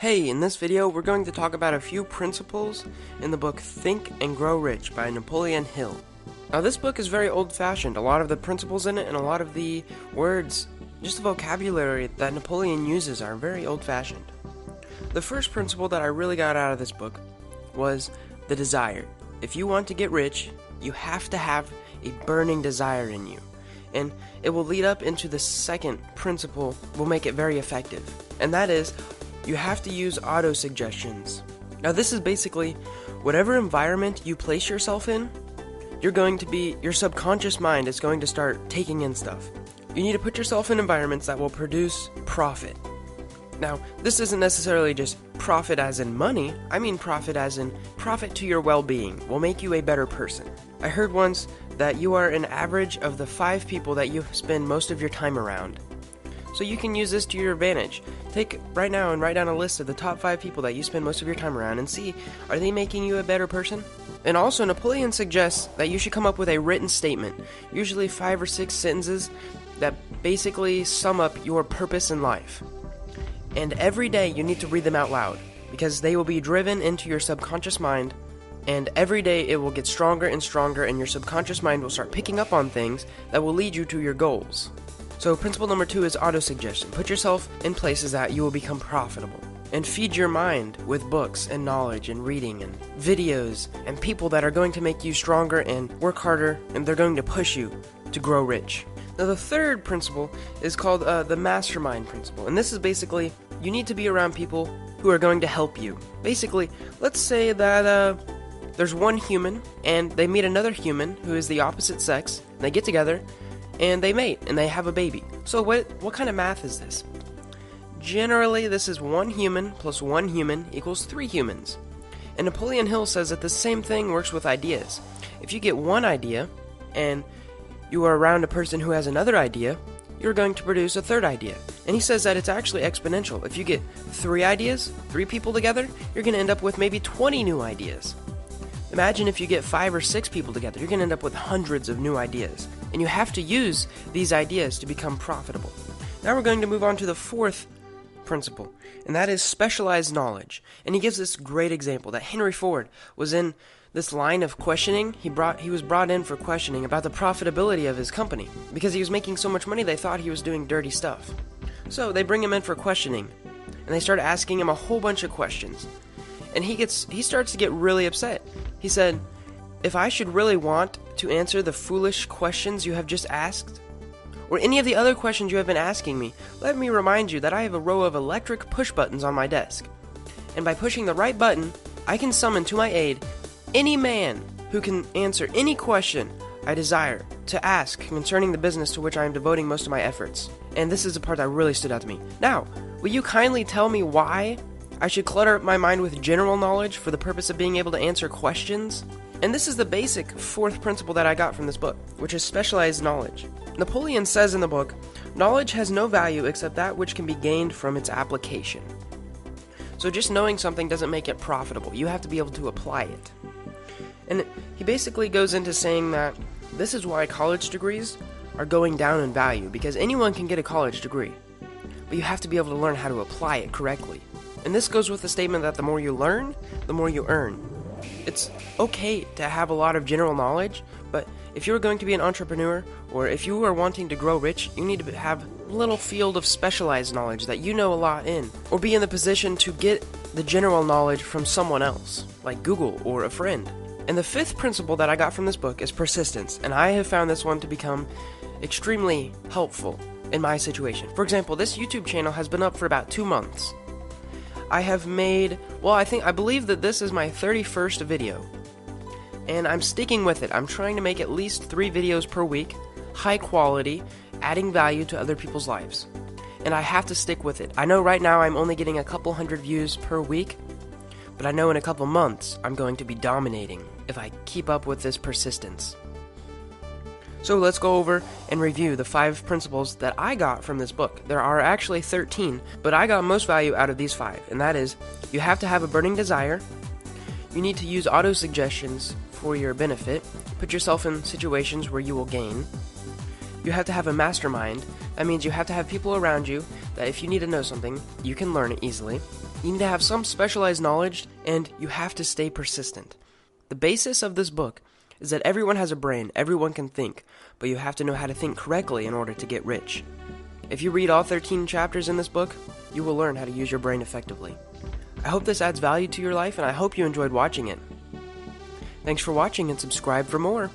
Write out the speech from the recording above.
Hey, in this video we're going to talk about a few principles in the book Think and Grow Rich by Napoleon Hill. Now this book is very old-fashioned. A lot of the principles in it and a lot of the words, just the vocabulary that Napoleon uses are very old-fashioned. The first principle that I really got out of this book was the desire. If you want to get rich, you have to have a burning desire in you. And it will lead up into the second principle, will make it very effective. And that is, you have to use auto-suggestions. Now this is basically, whatever environment you place yourself in, your subconscious mind is going to start taking in stuff. You need to put yourself in environments that will produce profit. Now, this isn't necessarily just profit as in money, I mean profit as in profit to your well-being, will make you a better person. I heard once that you are an average of the 5 people that you spend most of your time around. So you can use this to your advantage. Take right now and write down a list of the top 5 people that you spend most of your time around and see, are they making you a better person? And also, Napoleon suggests that you should come up with a written statement, usually 5 or 6 sentences that basically sum up your purpose in life. And every day you need to read them out loud, because they will be driven into your subconscious mind, and every day it will get stronger and stronger, and your subconscious mind will start picking up on things that will lead you to your goals. So principle number 2 is auto-suggestion. Put yourself in places that you will become profitable. And feed your mind with books and knowledge and reading and videos and people that are going to make you stronger and work harder, and they're going to push you to grow rich. Now the third principle is called the mastermind principle. And this is basically, you need to be around people who are going to help you. Basically, let's say that there's one human and they meet another human who is the opposite sex, and they get together and they mate, and they have a baby. So what kind of math is this? Generally, this is 1 human plus 1 human equals 3 humans. And Napoleon Hill says that the same thing works with ideas. If you get one idea, and you are around a person who has another idea, you're going to produce a third idea. And he says that it's actually exponential. If you get 3 ideas, 3 people together, you're going to end up with maybe 20 new ideas. Imagine if you get 5 or 6 people together, you're going to end up with hundreds of new ideas. And you have to use these ideas to become profitable. Now we're going to move on to the 4th principle, and that is specialized knowledge. And he gives this great example that Henry Ford was in this line of questioning. He was brought in for questioning about the profitability of his company. Because he was making so much money, they thought he was doing dirty stuff. So they bring him in for questioning, and they start asking him a whole bunch of questions. And he starts to get really upset. He said, "If I should really want to answer the foolish questions you have just asked, or any of the other questions you have been asking me, let me remind you that I have a row of electric push buttons on my desk. And by pushing the right button, I can summon to my aid any man who can answer any question I desire to ask concerning the business to which I am devoting most of my efforts." And this is the part that really stood out to me. "Now, will you kindly tell me why I should clutter up my mind with general knowledge for the purpose of being able to answer questions?" And this is the basic 4th principle that I got from this book, which is specialized knowledge. Napoleon says in the book, knowledge has no value except that which can be gained from its application. So just knowing something doesn't make it profitable. You have to be able to apply it. And he basically goes into saying that this is why college degrees are going down in value, because anyone can get a college degree, but you have to be able to learn how to apply it correctly. And this goes with the statement that the more you learn, the more you earn. It's okay to have a lot of general knowledge, but if you're going to be an entrepreneur, or if you are wanting to grow rich, you need to have a little field of specialized knowledge that you know a lot in, or be in the position to get the general knowledge from someone else, like Google or a friend. And the 5th principle that I got from this book is persistence, and I have found this one to become extremely helpful in my situation. For example, this YouTube channel has been up for about 2 months. I have made, I believe that this is my 31st video. And I'm sticking with it. I'm trying to make at least 3 videos per week, high quality, adding value to other people's lives. And I have to stick with it. I know right now I'm only getting a couple hundred views per week, but I know in a couple months I'm going to be dominating if I keep up with this persistence. So let's go over and review the 5 principles that I got from this book. There are actually 13, but I got most value out of these 5, and that is, you have to have a burning desire, you need to use auto-suggestions for your benefit, put yourself in situations where you will gain, you have to have a mastermind. That means you have to have people around you that if you need to know something, you can learn it easily. You need to have some specialized knowledge, and you have to stay persistent. The basis of this book is that everyone has a brain, everyone can think, but you have to know how to think correctly in order to get rich. If you read all 13 chapters in this book, you will learn how to use your brain effectively. I hope this adds value to your life, and I hope you enjoyed watching it. Thanks for watching, and subscribe for more.